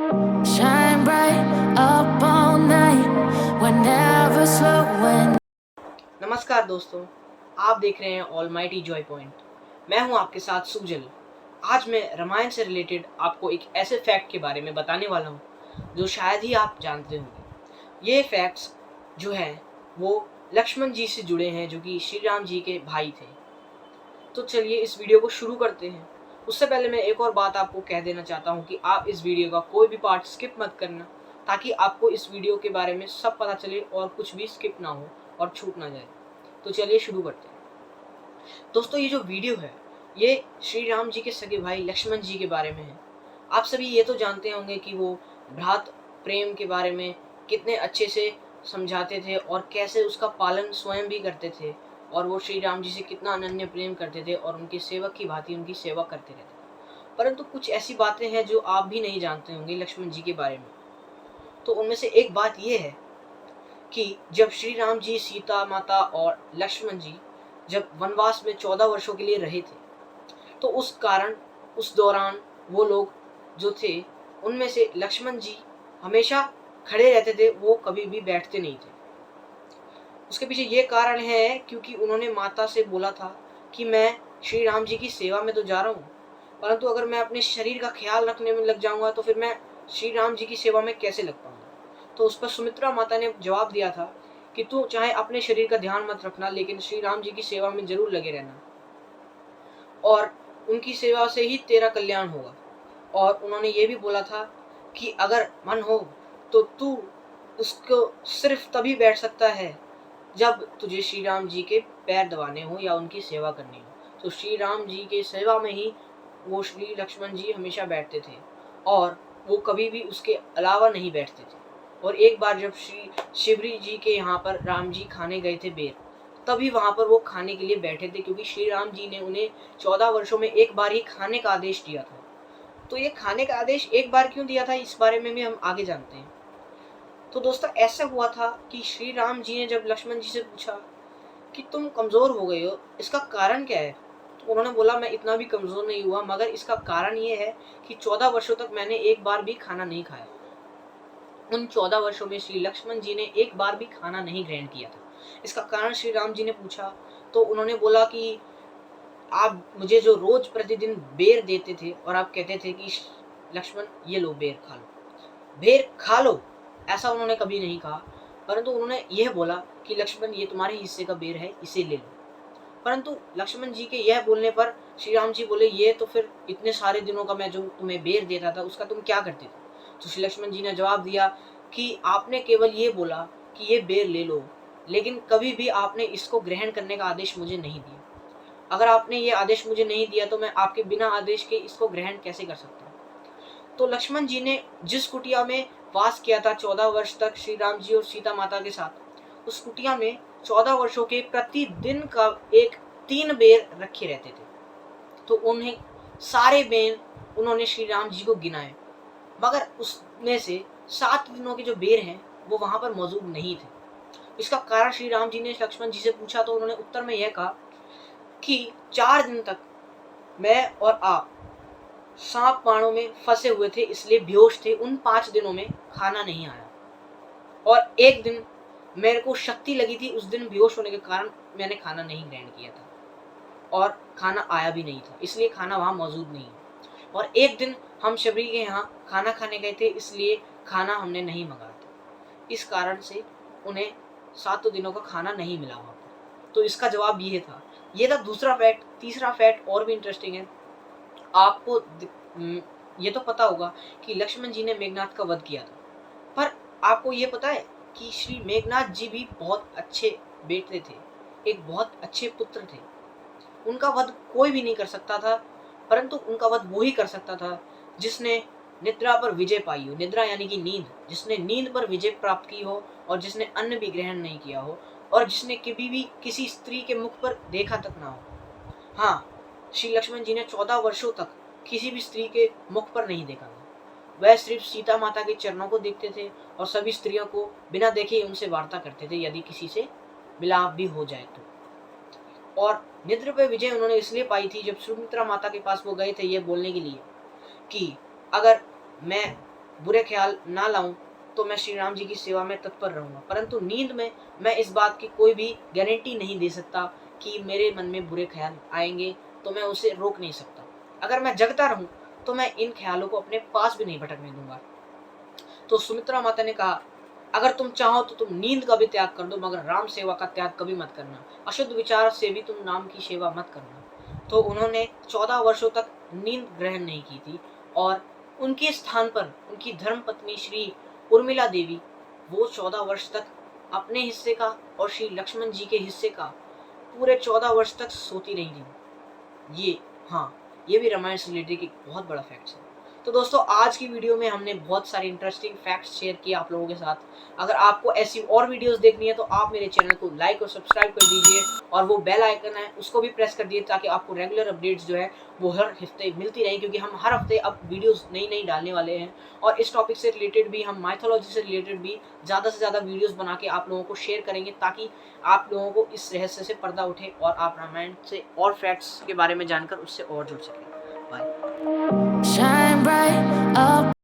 Shine bright up all night. We're never slowing. नमस्कार दोस्तों, आप देख रहे हैं ऑलमाइटी जॉय पॉइंट। मैं हूं आपके साथ सुजल। आज मैं रामायण से रिलेटेड आपको एक ऐसे फैक्ट के बारे में बताने वाला हूं जो शायद ही आप जानते होंगे। ये फैक्ट्स जो हैं वो लक्ष्मण जी से जुड़े हैं, जो कि श्री राम जी के भाई थे। तो चलिए इस वीडियो को शुरू करते हैं। उससे पहले मैं एक और बात आपको कह देना चाहता हूँ कि आप इस वीडियो का कोई भी पार्ट स्किप मत करना, ताकि आपको इस वीडियो के बारे में सब पता चले और कुछ भी स्किप ना हो और छूट ना जाए। तो चलिए शुरू करते हैं। दोस्तों, ये जो वीडियो है ये श्री राम जी के सगे भाई लक्ष्मण जी के बारे में है। आप सभी ये तो जानते होंगे कि वो भ्रात प्रेम के बारे में कितने अच्छे से समझाते थे और कैसे उसका पालन स्वयं भी करते थे, और वो श्री राम जी से कितना अनन्य प्रेम करते थे और उनके सेवक की भांति उनकी सेवा करते रहते थे। परंतु कुछ ऐसी बातें हैं जो आप भी नहीं जानते होंगे लक्ष्मण जी के बारे में। तो उनमें से एक बात यह है कि जब श्री राम जी, सीता माता और लक्ष्मण जी जब वनवास में 14 वर्षों के लिए रहे थे, तो उस दौरान वो लोग जो थे उनमें से लक्ष्मण जी हमेशा खड़े रहते थे, वो कभी भी बैठते नहीं थे। उसके पीछे ये कारण है क्योंकि उन्होंने माता से बोला था कि मैं श्री राम जी की सेवा में तो जा रहा हूँ, परंतु अगर मैं अपने शरीर का ख्याल रखने में लग जाऊंगा तो फिर मैं श्री राम जी की सेवा में कैसे लग पाऊंगा। तो उस पर सुमित्रा माता ने जवाब दिया था कि तू चाहे अपने शरीर का ध्यान मत रखना, लेकिन श्री राम जी की सेवा में जरूर लगे रहना, और उनकी सेवा से ही तेरा कल्याण होगा। और उन्होंने ये भी बोला था कि अगर मन हो तो तू उसको सिर्फ तभी बैठ सकता है जब तुझे श्री राम जी के पैर दबाने हो या उनकी सेवा करनी हो। तो श्री राम जी के सेवा में ही वो श्री लक्ष्मण जी हमेशा बैठते थे, और वो कभी भी उसके अलावा नहीं बैठते थे। और एक बार जब श्री शिवरी जी के यहाँ पर राम जी खाने गए थे बेर, तभी वहां पर वो खाने के लिए बैठे थे, क्योंकि श्री राम जी ने उन्हें 14 वर्षों में एक बार ही खाने का आदेश दिया था। तो ये खाने का आदेश एक बार क्यों दिया था, इस बारे में भी हम आगे जानते हैं। तो दोस्तों, ऐसा हुआ था कि श्री राम जी ने जब लक्ष्मण जी से पूछा कि तुम कमजोर हो गए हो, इसका कारण क्या है, तो उन्होंने बोला मैं इतना भी कमजोर नहीं हुआ, मगर इसका कारण ये है कि 14 वर्षों तक मैंने एक बार भी खाना नहीं खाया। उन 14 वर्षों में श्री लक्ष्मण जी ने एक बार भी खाना नहीं ग्रहण किया था। इसका कारण श्री राम जी ने पूछा, तो उन्होंने बोला कि आप मुझे जो रोज प्रतिदिन बेर देते थे और आप कहते थे कि लक्ष्मण ये लो बेर खा लो, बेर खा लो, ऐसा उन्होंने कभी नहीं कहा, परंतु उन्होंने यह बोला कि लक्ष्मण ये तुम्हारे हिस्से का बेर है, इसे ले लो। परंतु लक्ष्मण जी के यह बोलने पर श्री राम जी बोले, ये तो फिर इतने सारे दिनों का मैं जो तुम्हें बेर देता था उसका तुम क्या करते थे। तो श्री लक्ष्मण जी ने जवाब दिया कि आपने केवल ये बोला कि ये बेर ले लो, लेकिन कभी भी आपने इसको ग्रहण करने का आदेश मुझे नहीं दिया। अगर आपने ये आदेश मुझे नहीं दिया तो मैं आपके बिना आदेश के इसको ग्रहण कैसे कर सकता हूँ। तो लक्ष्मण जी ने जिस कुटिया में वास किया था 14 वर्ष तक श्री राम जी और सीता माता के साथ, उस कुटिया में 14 वर्षों के प्रतिदिन का एक 3 बेर रखे रहते थे। तो उन्हें सारे बेर उन्होंने श्री राम जी को गिनाए, मगर उसमें से 7 दिनों के जो बेर हैं वो वहां पर मौजूद नहीं थे। इसका कारण श्री राम जी ने लक्ष्मण जी से पूछा, तो उन्होंने उत्तर में यह कहा कि 4 दिन तक मैं और आप सांप बाणों में फंसे हुए थे, इसलिए बेहोश थे। उन 5 दिनों में खाना नहीं आया, और एक दिन मेरे को शक्ति लगी थी, उस दिन बेहोश होने के कारण मैंने खाना नहीं ग्रहण किया था, और खाना आया भी नहीं था, इसलिए खाना वहां मौजूद नहीं है। और एक दिन हम शबरी के यहाँ खाना खाने गए थे, इसलिए खाना हमने नहीं मंगाया था। इस कारण से उन्हें 7 दिनों का खाना नहीं मिला वहां पर। तो इसका जवाब ये था। ये था दूसरा फैक्ट। तीसरा फैक्ट और भी इंटरेस्टिंग है। आपको ये तो पता होगा कि लक्ष्मण जी ने मेघनाथ का वध किया था, पर आपको ये पता है कि श्री मेघनाथ जी भी बहुत अच्छे बेटे थे, एक बहुत अच्छे पुत्र थे। उनका वध कोई भी नहीं कर सकता था, परंतु उनका वध वो ही कर सकता था जिसने निद्रा पर विजय पाई हो। निद्रा यानी कि नींद, जिसने नींद पर विजय प्राप्त की हो और जिसने अन्न भी ग्रहण नहीं किया हो और जिसने कभी भी किसी स्त्री के मुख पर देखा तक ना हो। हाँ, श्री लक्ष्मण जी ने 14 वर्षों तक किसी भी स्त्री के मुख पर नहीं देखा था। वह सिर्फ सीता माता के चरणों को देखते थे और सभी स्त्रियों को बिना देखे उनसे वार्ता करते थे, यदि किसी से मिलाप भी हो जाए तो। और निद्र पे विजय उन्होंने इसलिए पाई थी, जब सुमित्रा माता के पास वो गए थे ये बोलने के लिए कि अगर मैं बुरे ख्याल ना लाऊं तो मैं श्री राम जी की सेवा में तत्पर रहूंगा, परंतु नींद में मैं इस बात की कोई भी गारंटी नहीं दे सकता कि मेरे मन में बुरे ख्याल आएंगे, तो मैं उसे रोक नहीं सकता। अगर मैं जगता रहूं तो मैं इन ख्यालों को अपने पास भी नहीं भटकने दूंगा। तो सुमित्रा माता ने कहा, अगर तुम चाहो तो तुम नींद का भी त्याग कर दो, मगर राम सेवा का त्याग कभी मत करना। अशुद्ध विचार से भी तुम नाम की सेवा मत करना। तो उन्होंने 14 वर्षों तक नींद ग्रहण नहीं की थी, और उनके स्थान पर उनकी धर्म पत्नी श्री उर्मिला देवी, वो 14 वर्ष तक अपने हिस्से का और श्री लक्ष्मण जी के हिस्से का पूरे 14 वर्ष तक सोती रही थी। ये, हाँ, ये भी रामायण से रिलेटेड एक बहुत बड़ा फैक्ट है। तो दोस्तों, आज की वीडियो में हमने बहुत सारे इंटरेस्टिंग फैक्ट्स शेयर किए आप लोगों के साथ। अगर आपको ऐसी और वीडियोस देखनी है तो आप मेरे चैनल को लाइक और सब्सक्राइब कर दीजिए, और वो बेल आइकन है उसको भी प्रेस कर दीजिए, ताकि आपको रेगुलर अपडेट्स जो है वो हर हफ्ते मिलती रहे, क्योंकि हम हर हफ्ते अब वीडियोस नई नई डालने वाले हैं। और इस टॉपिक से रिलेटेड भी, हम माइथोलॉजी से रिलेटेड भी ज़्यादा से ज़्यादा वीडियोस बना के आप लोगों को शेयर करेंगे, ताकि आप लोगों को इस रहस्य से पर्दा उठे और आप रामायण से और फैक्ट्स के बारे में जानकर उससे और जुड़ सकें। बाय। Shine bright up